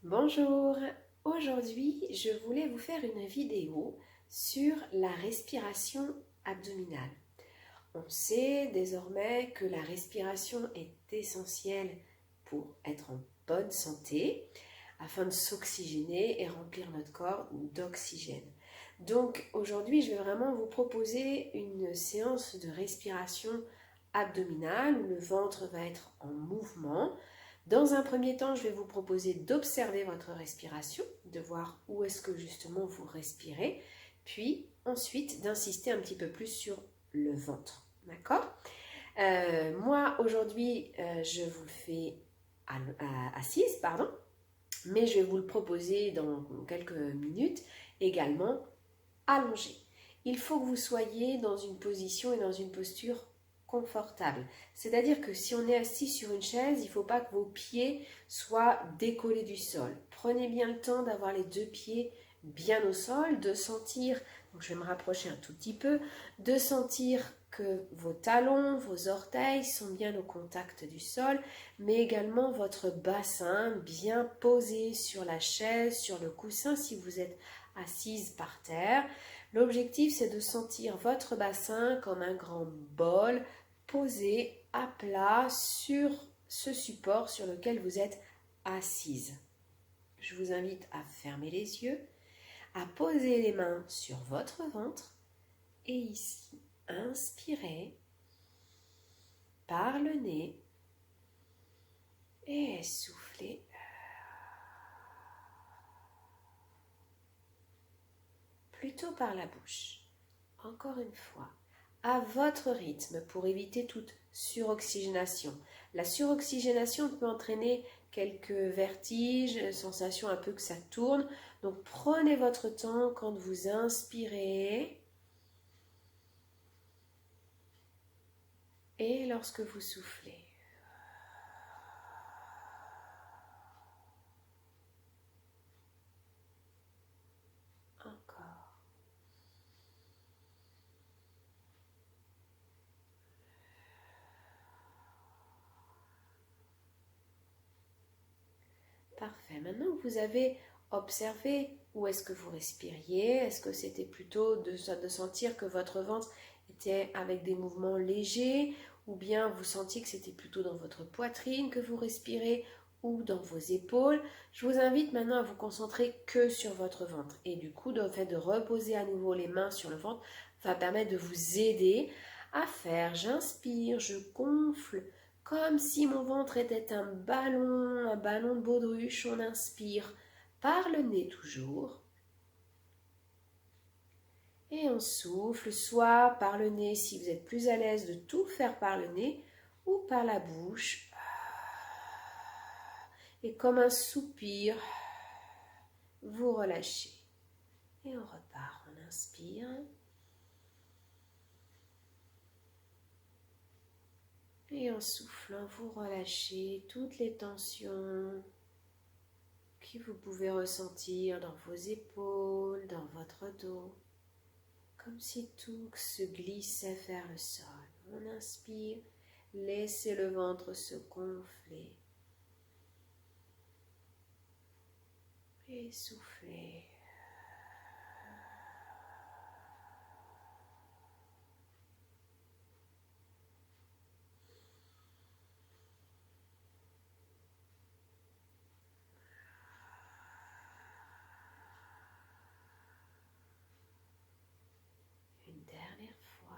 Bonjour, aujourd'hui je voulais vous faire une vidéo sur la respiration abdominale. On sait désormais que la respiration est essentielle pour être en bonne santé afin de s'oxygéner et remplir notre corps d'oxygène. Donc aujourd'hui je vais vraiment vous proposer une séance de respiration abdominale où le ventre va être en mouvement. Dans un premier temps, je vais vous proposer d'observer votre respiration, de voir où est-ce que justement vous respirez, puis ensuite d'insister un petit peu plus sur le ventre. D'accord? Moi, aujourd'hui, je vous le fais assise, pardon, mais je vais vous le proposer dans quelques minutes également allongé. Il faut que vous soyez dans une position et dans une posture confortable. C'est-à-dire que si on est assis sur une chaise, il ne faut pas que vos pieds soient décollés du sol. Prenez bien le temps d'avoir les deux pieds bien au sol, de sentir, donc je vais me rapprocher un tout petit peu, de sentir que vos talons, vos orteils sont bien au contact du sol, mais également votre bassin bien posé sur la chaise, sur le coussin si vous êtes assise par terre. L'objectif, c'est de sentir votre bassin comme un grand bol posé à plat sur ce support sur lequel vous êtes assise. Je vous invite à fermer les yeux, à poser les mains sur votre ventre et ici, inspirez par le nez et soufflez plutôt par la bouche. Encore une fois, à votre rythme pour éviter toute suroxygénation. La suroxygénation peut entraîner quelques vertiges, sensation un peu que ça tourne. Donc prenez votre temps quand vous inspirez et lorsque vous soufflez. Encore. Parfait. Maintenant que vous avez observé où est-ce que vous respiriez, est-ce que c'était plutôt de sentir que votre ventre était avec des mouvements légers, ou bien vous sentiez que c'était plutôt dans votre poitrine que vous respirez ou dans vos épaules. Je vous invite maintenant à vous concentrer que sur votre ventre. Et du coup, le fait de reposer à nouveau les mains sur le ventre va permettre de vous aider à faire. J'inspire, je gonfle comme si mon ventre était un ballon de baudruche. On inspire par le nez toujours. Et on souffle, soit par le nez si vous êtes plus à l'aise de tout faire par le nez, ou par la bouche. Et comme un soupir, vous relâchez. Et on repart, on inspire. Et en soufflant, vous relâchez toutes les tensions que vous pouvez ressentir dans vos épaules, dans votre dos. Comme si tout se glissait vers le sol. On inspire, laissez le ventre se gonfler. Et soufflez. Une dernière fois.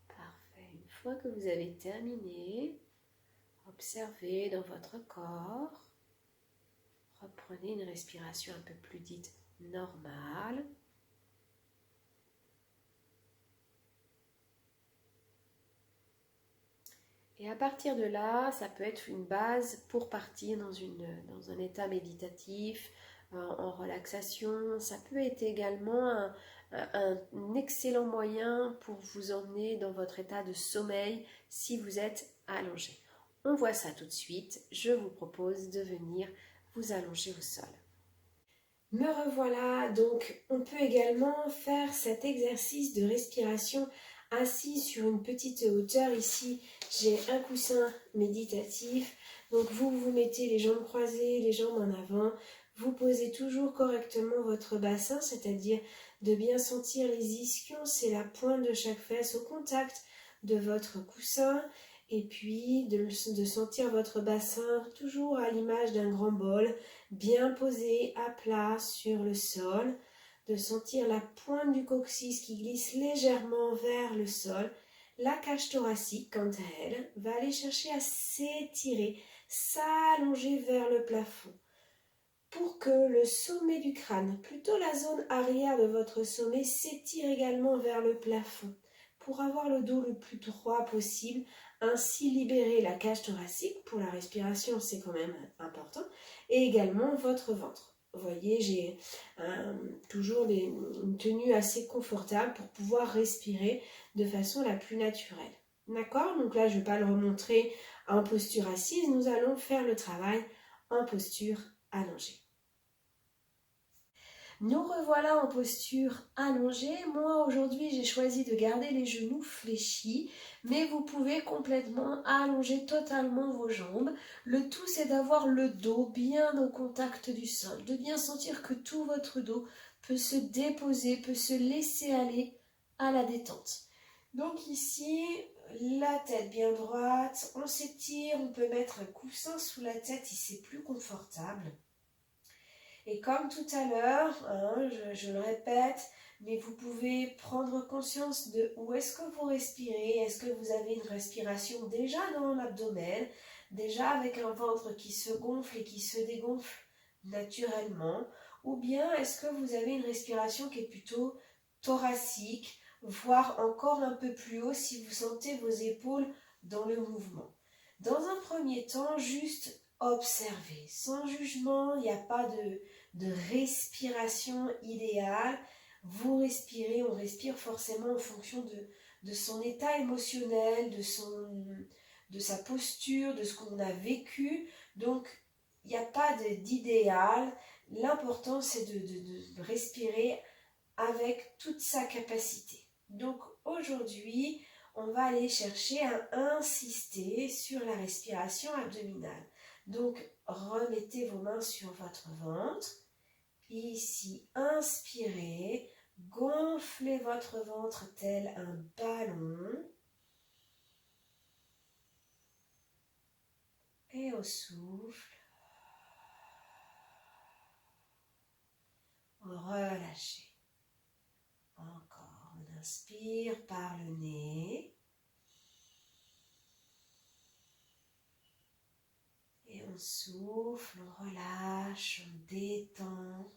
Parfait. Une fois que vous avez terminé, observez dans votre corps. Reprenez une respiration un peu plus dite normale. Et à partir de là, ça peut être une base pour partir dans un état méditatif, en relaxation. Ça peut être également un excellent moyen pour vous emmener dans votre état de sommeil si vous êtes allongé. On voit ça tout de suite. Je vous propose de venir vous allonger au sol. Me revoilà, donc on peut également faire cet exercice de respiration assis sur une petite hauteur. Ici, j'ai un coussin méditatif, donc vous mettez les jambes croisées, les jambes en avant, vous posez toujours correctement votre bassin, c'est-à-dire de bien sentir les ischions, c'est la pointe de chaque fesse au contact de votre coussin, et puis de sentir votre bassin toujours à l'image d'un grand bol, bien posé à plat sur le sol, de sentir la pointe du coccyx qui glisse légèrement vers le sol. La cage thoracique, quant à elle, va aller chercher à s'étirer, s'allonger vers le plafond, pour que le sommet du crâne, plutôt la zone arrière de votre sommet, s'étire également vers le plafond, pour avoir le dos le plus droit possible, ainsi libérer la cage thoracique, pour la respiration c'est quand même important, et également votre ventre. Vous voyez, j'ai toujours une tenue assez confortable pour pouvoir respirer de façon la plus naturelle. D'accord? Donc là, je ne vais pas le remontrer en posture assise, nous allons faire le travail en posture allongée. Nous revoilà en posture allongée. Moi aujourd'hui j'ai choisi de garder les genoux fléchis, mais vous pouvez complètement allonger totalement vos jambes. Le tout c'est d'avoir le dos bien au contact du sol, de bien sentir que tout votre dos peut se déposer, peut se laisser aller à la détente. Donc ici, la tête bien droite, on s'étire, on peut mettre un coussin sous la tête si c'est plus confortable. Et comme tout à l'heure, je le répète, mais vous pouvez prendre conscience de où est-ce que vous respirez. Est-ce que vous avez une respiration déjà dans l'abdomen, déjà avec un ventre qui se gonfle et qui se dégonfle naturellement, ou bien est-ce que vous avez une respiration qui est plutôt thoracique, voire encore un peu plus haut si vous sentez vos épaules dans le mouvement. Dans un premier temps, juste observer, sans jugement, il n'y a pas de respiration idéale. Vous respirez, on respire forcément en fonction de son état émotionnel, de sa posture, de ce qu'on a vécu. Donc, il n'y a pas d'idéal. L'important, c'est de respirer avec toute sa capacité. Donc, aujourd'hui, on va aller chercher à insister sur la respiration abdominale. Donc, remettez vos mains sur votre ventre. Ici, inspirez, gonflez votre ventre tel un ballon. Et au souffle, relâchez. Encore, on inspire par le nez. Et on souffle, on relâche, on détend.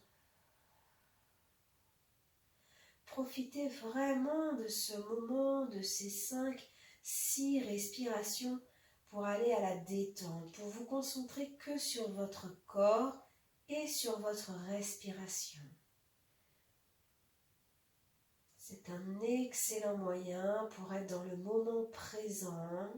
Profitez vraiment de ce moment, de ces 5-6 respirations pour aller à la détente, pour vous concentrer que sur votre corps et sur votre respiration. C'est un excellent moyen pour être dans le moment présent.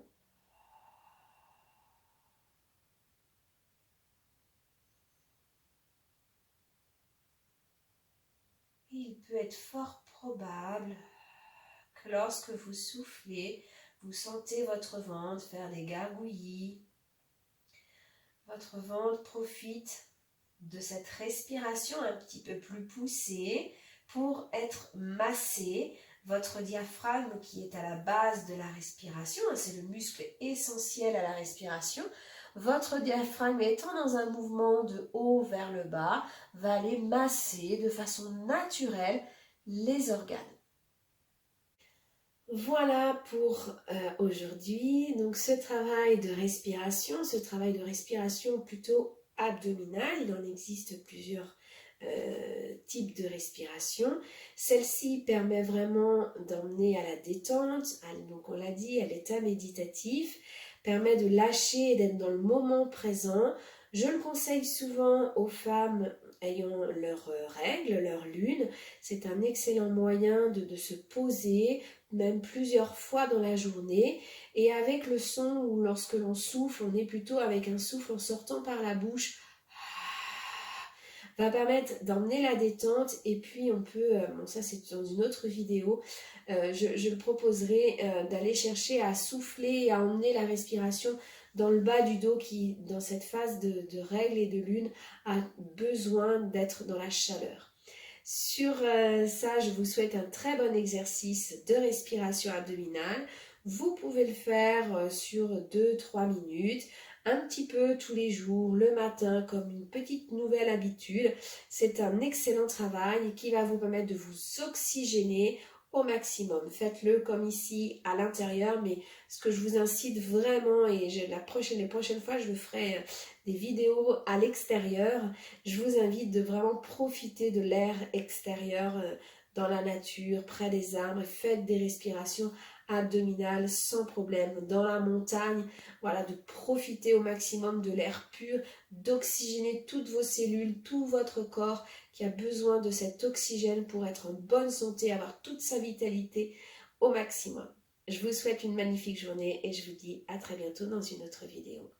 Il peut être fort probable que lorsque vous soufflez, vous sentez votre ventre faire des gargouillis. Votre ventre profite de cette respiration un petit peu plus poussée pour être massé. Votre diaphragme qui est à la base de la respiration, c'est le muscle essentiel à la respiration. Votre diaphragme étant dans un mouvement de haut vers le bas, va aller masser de façon naturelle les organes. Voilà pour aujourd'hui. Donc ce travail de respiration plutôt abdominale, il en existe plusieurs types de respiration. Celle-ci permet vraiment d'emmener à la détente, donc on l'a dit, à l'état méditatif, permet de lâcher et d'être dans le moment présent. Je le conseille souvent aux femmes ayant leurs règles, leur lune. C'est un excellent moyen de se poser, même plusieurs fois dans la journée, et avec le son où lorsque l'on souffle, on est plutôt avec un souffle en sortant par la bouche, va permettre d'emmener la détente. Et puis on peut, bon ça c'est dans une autre vidéo, je le proposerai d'aller chercher à souffler et à emmener la respiration dans le bas du dos qui, dans cette phase de règle et de lune, a besoin d'être dans la chaleur. Sur ça, je vous souhaite un très bon exercice de respiration abdominale. Vous pouvez le faire sur 2-3 minutes, un petit peu tous les jours, le matin, comme une petite nouvelle habitude. C'est un excellent travail qui va vous permettre de vous oxygéner au maximum. Faites-le comme ici à l'intérieur, mais ce que je vous incite vraiment, et les prochaines fois je vous ferai des vidéos à l'extérieur, je vous invite de vraiment profiter de l'air extérieur dans la nature, près des arbres. Faites des respirations abdominales sans problème. Dans la montagne, voilà, de profiter au maximum de l'air pur, d'oxygéner toutes vos cellules, tout votre corps qui a besoin de cet oxygène pour être en bonne santé, avoir toute sa vitalité au maximum. Je vous souhaite une magnifique journée et je vous dis à très bientôt dans une autre vidéo.